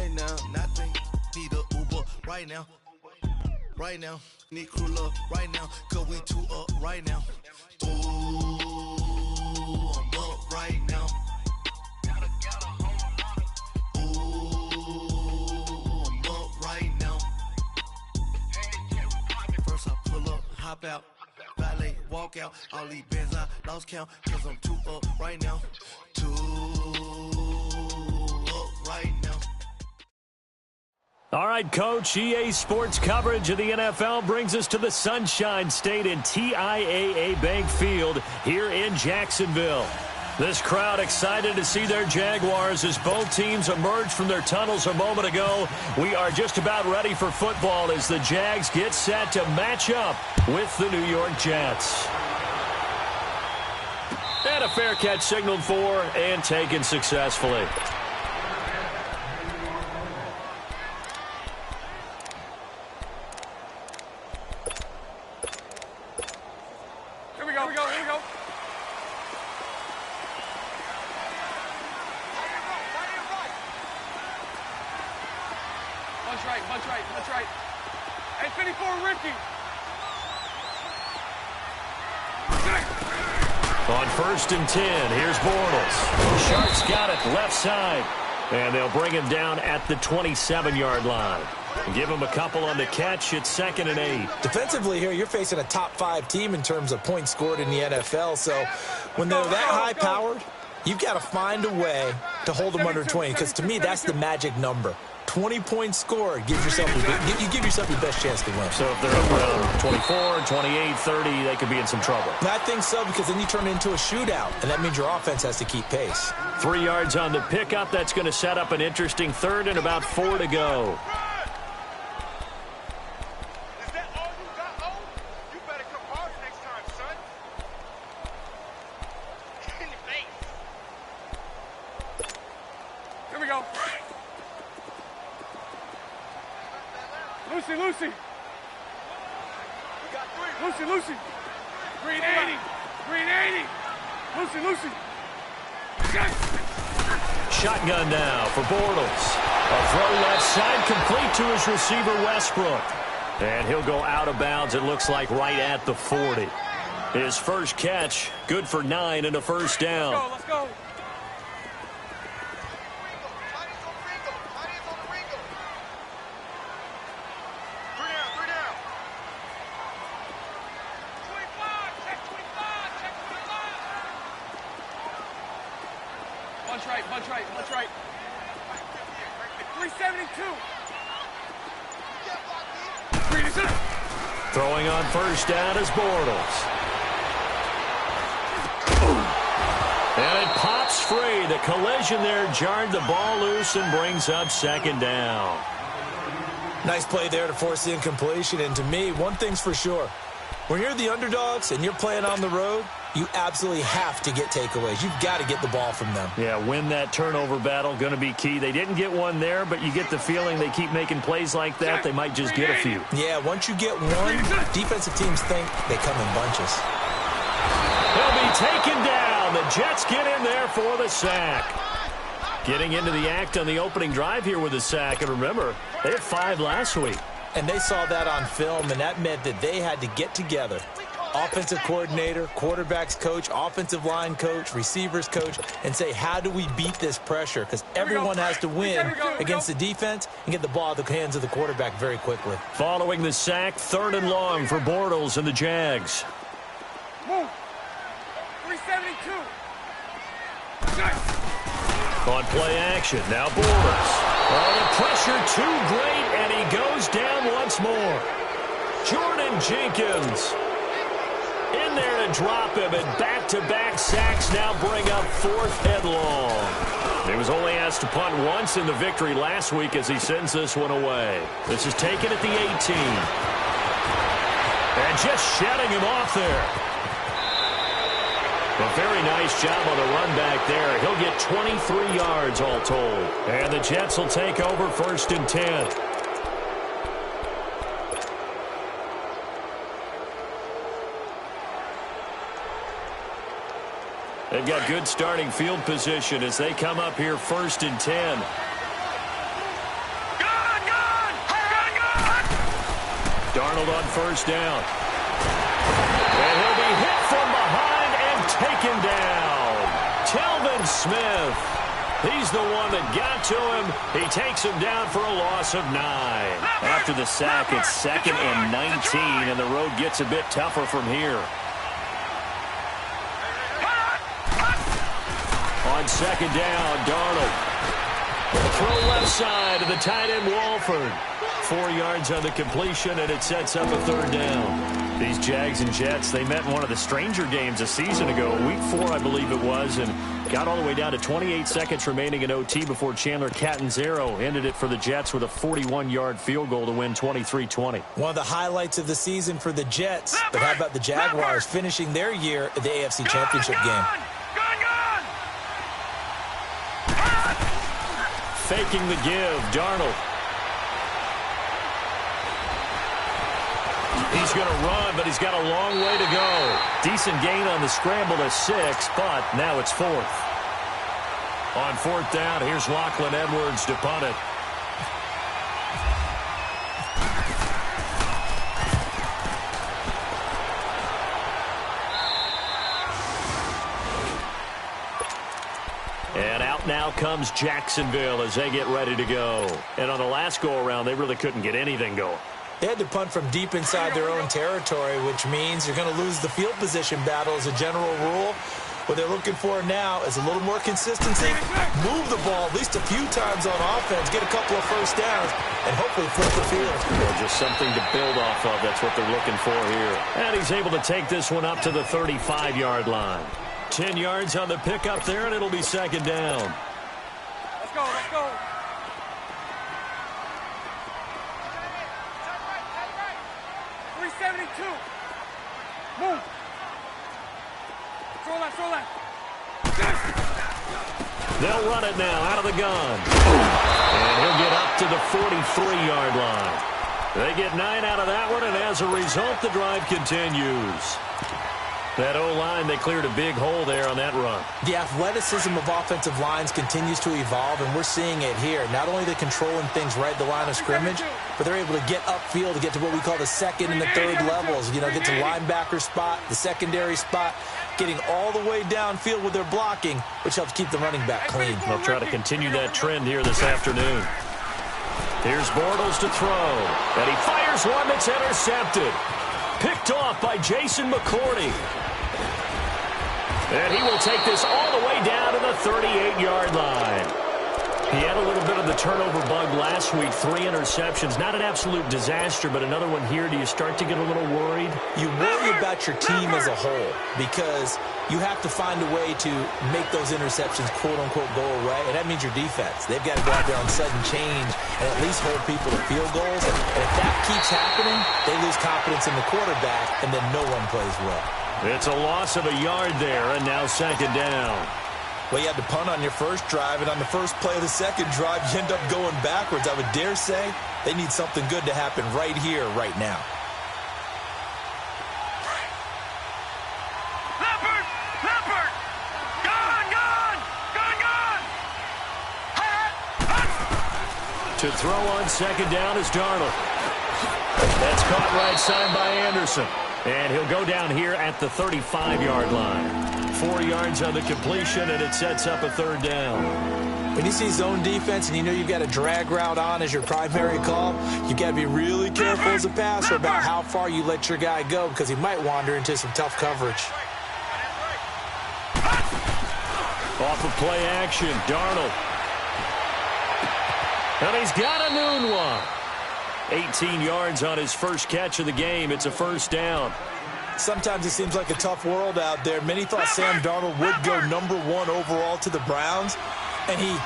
right now. Nothing. Need a Uber right now. Right now. Need crew love right now. Cause we two up right now. Ooh, I'm up right now. Ooh, I'm up right now. First I pull up, hop out. Valet, walk out. All these bands I lost count. Cause I'm two up right now. Two up right now. All right, Coach, EA Sports coverage of the NFL brings us to the Sunshine State in TIAA Bank Field here in Jacksonville. This crowd excited to see their Jaguars as both teams emerged from their tunnels a moment ago. We are just about ready for football as the Jags get set to match up with the New York Jets. And a fair catch signaled for and taken successfully. That's right. Hey, 54, Ricky. On 1st and 10, here's Bortles. Sharks got it left side. And they'll bring him down at the 27-yard line. Give him a couple on the catch. It's 2nd and 8. Defensively here, you're facing a top-5 team in terms of points scored in the NFL. So when they're that high-powered, you've got to find a way to hold them under 20. Because to me, that's the magic number. 20 points scored, give yourself your best chance to win. So if they're up around 24, 28, 30, they could be in some trouble. I think so, because then you turn it into a shootout, and that means your offense has to keep pace. 3 yards on the pickup. That's going to set up an interesting 3rd and about 4 to go. Is that all you got, O? You better come hard next time, son. In the face. Here we go. Lucy. We got 3. Lucy. Green 80. Lucy. Yes. Shotgun now for Bortles. A throw left side complete to his receiver, Westbrook. And he'll go out of bounds, it looks like, right at the 40. His first catch, good for 9 and a first down. Let's go. Bunch right. 372. Throwing on first down is Bortles. And it pops free. The collision there jarred the ball loose and brings up 2nd down. Nice play there to force the incompletion. And to me, one thing's for sure. When you're the underdogs and you're playing on the road, you absolutely have to get takeaways. You've got to get the ball from them. Yeah, win that turnover battle, going to be key. They didn't get one there, but you get the feeling they keep making plays like that, they might just get a few. Yeah, once you get one, defensive teams think they come in bunches. He'll be taken down. The Jets get in there for the sack. Getting into the act on the opening drive here with a sack. And remember, they had 5 last week. And they saw that on film, and that meant that they had to get together. Offensive coordinator, quarterbacks coach, offensive line coach, receivers coach, and say, how do we beat this pressure? Because everyone has to win against the defense and get the ball out of the hands of the quarterback very quickly. Following the sack, 3rd and long for Bortles and the Jags. Move. 372. On play action, now Bortles. Oh, the pressure too great, and he goes down once more. Jordan Jenkins in there to drop him, and back-to-back sacks now bring up 4th headlong. He was only asked to punt once in the victory last week as he sends this one away. This is taken at the 18. And just shedding him off there. A very nice job on the run back there. He'll get 23 yards all told. And the Jets will take over 1st and 10. They've got good starting field position as they come up here 1st and 10. Darnold on first down. And he'll be hit from behind and taken down. Telvin Smith. He's the one that got to him. He takes him down for a loss of 9. After the sack, it's 2nd and 19, and the road gets a bit tougher from here. On 2nd down, Darnold. Throw left side to the tight end, Walford. 4 yards on the completion, and it sets up a 3rd down. These Jags and Jets, they met in one of the stranger games a season ago, week 4, I believe it was, and got all the way down to 28 seconds remaining in OT before Chandler Catanzaro ended it for the Jets with a 41-yard field goal to win 23-20. One of the highlights of the season for the Jets. But how about the Jaguars finishing their year at the AFC Championship game? Faking the give, Darnold. He's going to run, but he's got a long way to go. Decent gain on the scramble to 6, but now it's 4th. On 4th down, here's Lachlan Edwards to punt it. And out now comes Jacksonville as they get ready to go. And on the last go-around, they really couldn't get anything going. They had to punt from deep inside their own territory, which means you're going to lose the field position battle as a general rule. What they're looking for now is a little more consistency, move the ball at least a few times on offense, get a couple of first downs, and hopefully flip the field. Well, just something to build off of. That's what they're looking for here. And he's able to take this one up to the 35-yard line. 10 yards on the pickup there, and it'll be 2nd down. Let's go, let's go. 372. Move. Throw left. They'll run it now out of the gun. And he'll get up to the 43-yard line. They get 9 out of that one, and as a result, the drive continues. That O-line, they cleared a big hole there on that run. The athleticism of offensive lines continues to evolve, and we're seeing it here. Not only are they controlling things right at the line of scrimmage, but they're able to get upfield to get to what we call the 2nd and the 3rd levels. You know, get to linebacker spot, the secondary spot, getting all the way downfield with their blocking, which helps keep the running back clean. They'll try to continue that trend here this afternoon. Here's Bortles to throw, and he fires one that's intercepted. Picked off by Jason McCourty. And he will take this all the way down to the 38-yard line. He had a little bit of the turnover bug last week, 3 interceptions. Not an absolute disaster, but another one here. Do you start to get a little worried? You worry about your team as a whole because you have to find a way to make those interceptions, quote-unquote, go away, and that means your defense. They've got to go out there on sudden change and at least hold people to field goals. And if that keeps happening, they lose confidence in the quarterback, and then no one plays well. It's a loss of a yard there, and now 2nd down. Well, you had to punt on your first drive, and on the first play of the second drive, you end up going backwards. I would dare say they need something good to happen right here, right now. Leopard! Gun! To throw on 2nd down is Darnold. That's caught right side by Anderson. And he'll go down here at the 35-yard line. 4 yards on the completion, and it sets up a 3rd down. When you see zone defense and you know you've got a drag route on as your primary call, you've got to be really careful as a passer about how far you let your guy go because he might wander into some tough coverage. Off of play action, Darnold. And he's got a noon one. 18 yards on his first catch of the game. It's a 1st down. Sometimes it seems like a tough world out there. Many thought Sam Darnold would go #1 overall to the Browns, and he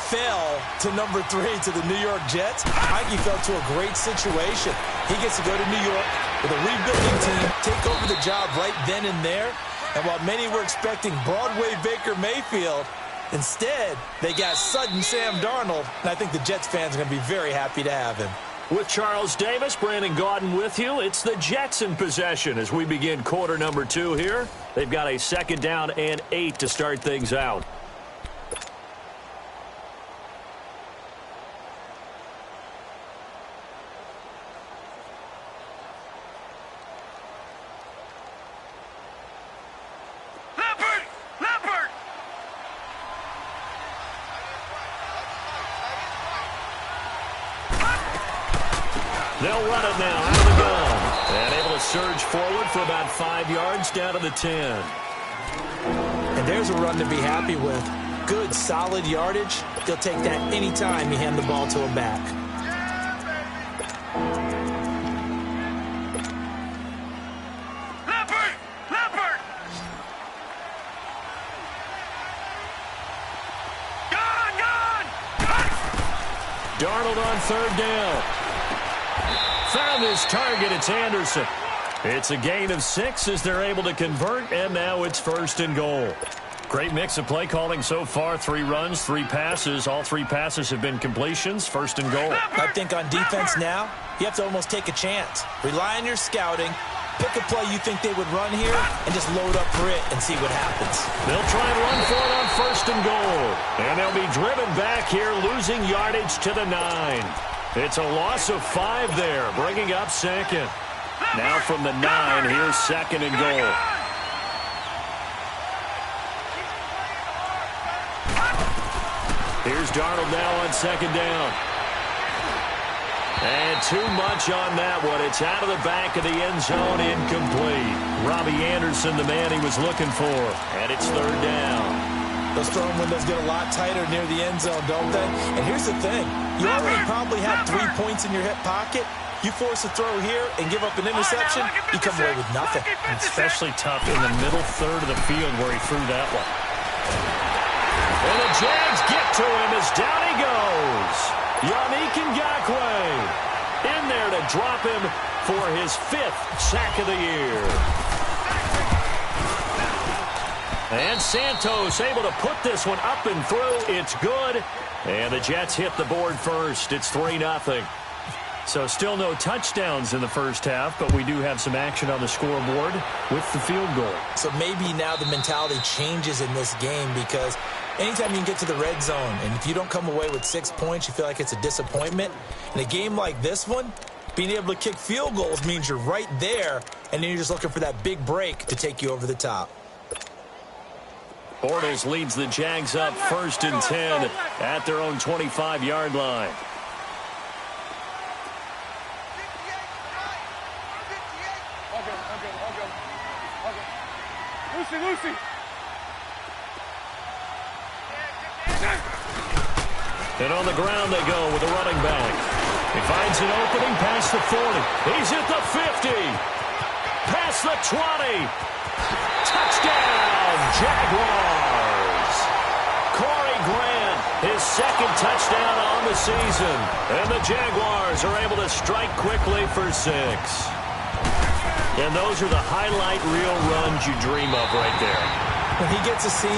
fell to #3 to the New York Jets. I think he fell to a great situation. He gets to go to New York with a rebuilding team, take over the job right then and there. And while many were expecting Broadway Baker Mayfield, instead, they got sudden Sam Darnold, and I think the Jets fans are going to be very happy to have him. With Charles Davis, Brandon Gaudin with you. It's the Jets in possession as we begin quarter number 2 here. They've got a 2nd down and 8 to start things out. They'll run it now out of the gun. And able to surge forward for about 5 yards down to the 10. And there's a run to be happy with. Good, solid yardage. He'll take that anytime you hand the ball to him back. Darnold on third down. Found his target. It's Anderson. It's a gain of 6 as they're able to convert, and now it's 1st and goal. Great mix of play calling so far. 3 runs, 3 passes. All 3 passes have been completions. 1st and goal. I think on defense now, you have to almost take a chance. Rely on your scouting. Pick a play you think they would run here and just load up for it and see what happens. They'll try and run for it on 1st and goal. And they'll be driven back here, losing yardage to the 9. It's a loss of 5 there, bringing up 2nd. Now from the 9, here's 2nd and goal. Here's Darnold now on 2nd down. And too much on that one. It's out of the back of the end zone, incomplete. Robbie Anderson, the man he was looking for. And it's 3rd down. Those throwing windows get a lot tighter near the end zone, don't they? And here's the thing. You already probably have 3 points in your hip pocket. You force a throw here and give up an interception, you come away with nothing. Especially tough in the middle third of the field where he threw that one. And the Jags get to him as down he goes. Yannick Ngakoue in there to drop him for his 5th sack of the year. And Santos able to put this one up and through. It's good. And the Jets hit the board first. It's 3-0. So still no touchdowns in the first half, but we do have some action on the scoreboard with the field goal. So maybe now the mentality changes in this game because anytime you can get to the red zone, and if you don't come away with 6 points, you feel like it's a disappointment. In a game like this one, being able to kick field goals means you're right there, and then you're just looking for that big break to take you over the top. Bortles leads the Jags up 1st and 10 at their own 25-yard line. Lucy. And on the ground they go with a running back. He finds an opening past the 40. He's at the 50. Past the 20. Touchdown, Jaguars. Corey Grant, his 2nd touchdown on the season. And the Jaguars are able to strike quickly for 6. And those are the highlight reel runs you dream of right there. When he gets a seam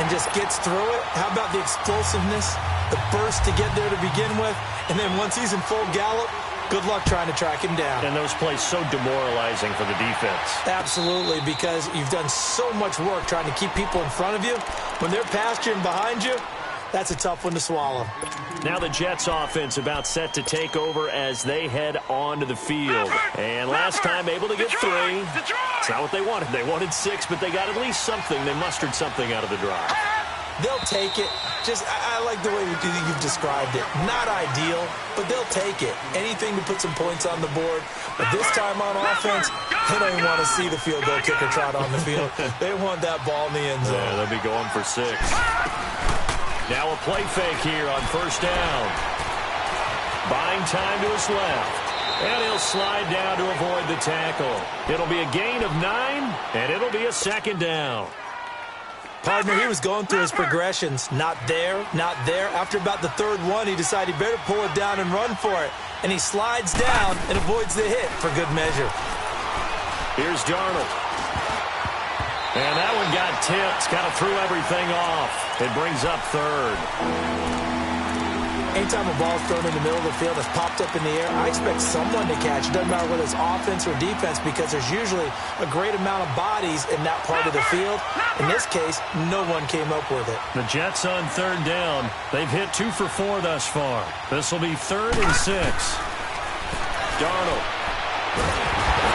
and just gets through it, how about the explosiveness, the burst to get there to begin with, and then once he's in full gallop, good luck trying to track him down. And those plays so demoralizing for the defense. Absolutely, because you've done so much work trying to keep people in front of you. When they're past you and behind you, that's a tough one to swallow. Now the Jets offense about set to take over as they head onto the field. And last time able to get 3. It's not what they wanted. They wanted 6, but they got at least something. They mustered something out of the drive. They'll take it. I like the way you've described it. Not ideal, but they'll take it. Anything to put some points on the board. But this time on offense, they don't even want to see the field goal kicker trot on the field. They want that ball in the end zone. Yeah, they'll be going for 6. Now a play fake here on 1st down. Buying time to his left. And he'll slide down to avoid the tackle. It'll be a gain of 9, and it'll be a 2nd down. Partner, he was going through his progressions. Not there, not there. After about the 3rd one, he decided he better pull it down and run for it. And he slides down and avoids the hit for good measure. Here's Darnold. And that one got tipped. Kind of threw everything off. It brings up 3rd. Anytime a ball is thrown in the middle of the field that's popped up in the air, I expect someone to catch. It doesn't matter whether it's offense or defense because there's usually a great amount of bodies in that part of the field. In this case, no one came up with it. The Jets on 3rd down. They've hit 2 for 4 thus far. This will be 3rd and 6. Darnold.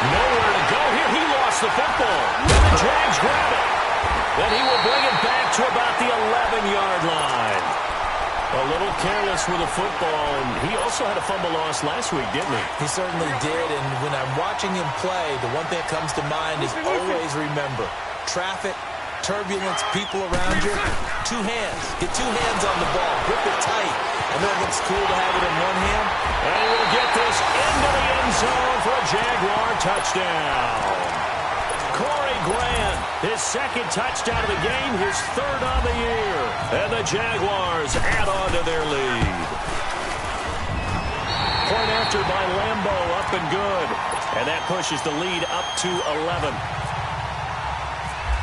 Nowhere to go here. He lost the football. And the Jags grab it. Then he will bring it back to about the 11-yard line. A little careless with the football, and he also had a fumble loss last week, didn't he? He certainly did, and when I'm watching him play, the one thing that comes to mind is always remember, traffic, turbulence, people around you, two hands. Get two hands on the ball. Grip it tight. I know it looks cool to have it in one hand. And we'll get this into the end zone for a Jaguar touchdown. Corey Grant, his second touchdown of the game, his third on the year. And the Jaguars add on to their lead. Point after by Lambo, up and good. And that pushes the lead up to 11.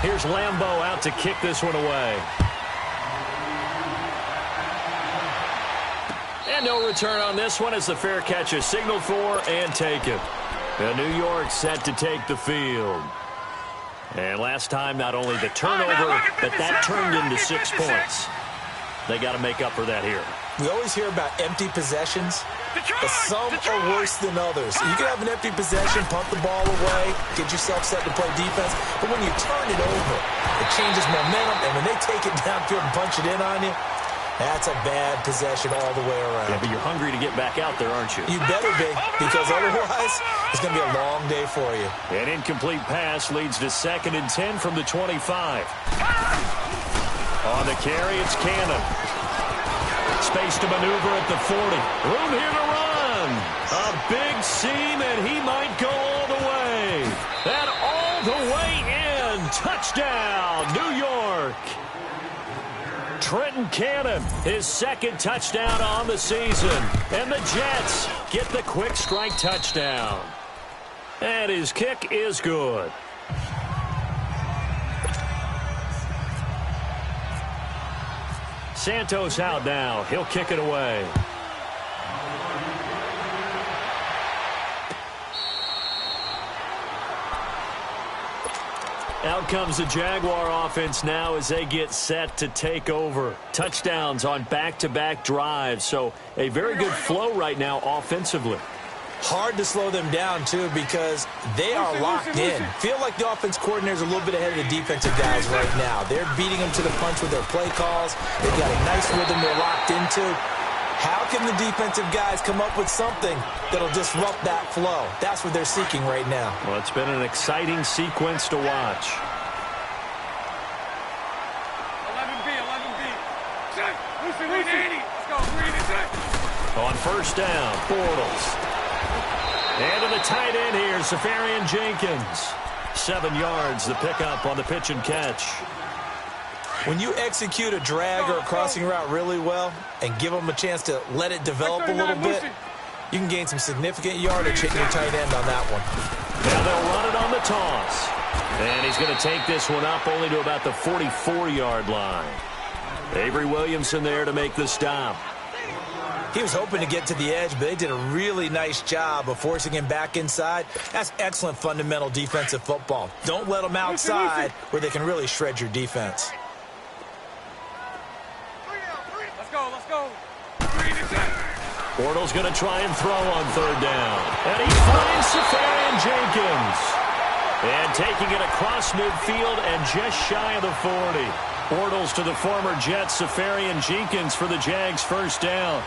Here's Lambo out to kick this one away. And no return on this one as the fair catch is signaled for and taken. And New York set to take the field. And last time, not only the turnover, but that turned into 6 points. They got to make up for that here. We always hear about empty possessions, but some are worse than others. You can have an empty possession, punt the ball away, get yourself set to play defense, but when you turn it over, it changes momentum, and when they take it downfield and punch it in on you, that's a bad possession all the way around. Yeah, but you're hungry to get back out there, aren't you? You better be, because otherwise, it's going to be a long day for you. An incomplete pass leads to 2nd and 10 from the 25. On the carry, it's Cannon. Space to maneuver at the 40. Room here to run. A big seam, and he might go all the way. And all the way in. Touchdown, New York. Trenton Cannon, his second touchdown on the season. And the Jets get the quick strike touchdown. And his kick is good. Santos out now. He'll kick it away. Out comes the Jaguar offense now as they get set to take over. Touchdowns on back-to-back drives, so a very good flow right now offensively. Hard to slow them down, too, because they are locked in. Feel like the offense coordinator's a little bit ahead of the defensive guys right now. They're beating them to the punch with their play calls. They've got a nice rhythm they're locked into. How can the defensive guys come up with something that'll disrupt that flow? That's what they're seeking right now. Well, it's been an exciting sequence to watch. 11B, 11B. Check. Lucy, 80. Let's go. 380. On first down, Bortles. And to the tight end here, Safarian Jenkins. 7 yards, the pickup on the pitch and catch. When you execute a drag or a crossing route really well and give them a chance to let it develop a little bit, you can gain some significant yardage hitting your tight end on that one. Now they'll run it on the toss. And he's going to take this one up only to about the 44-yard line. Avery Williamson there to make the stop. He was hoping to get to the edge, but they did a really nice job of forcing him back inside. That's excellent fundamental defensive football. Don't let them outside where they can really shred your defense. Let's go. Bortles going to try and throw on third down. And he finds Safarian Jenkins. And taking it across midfield and just shy of the 40. Bortles to the former Jets, Safarian Jenkins for the Jags first down.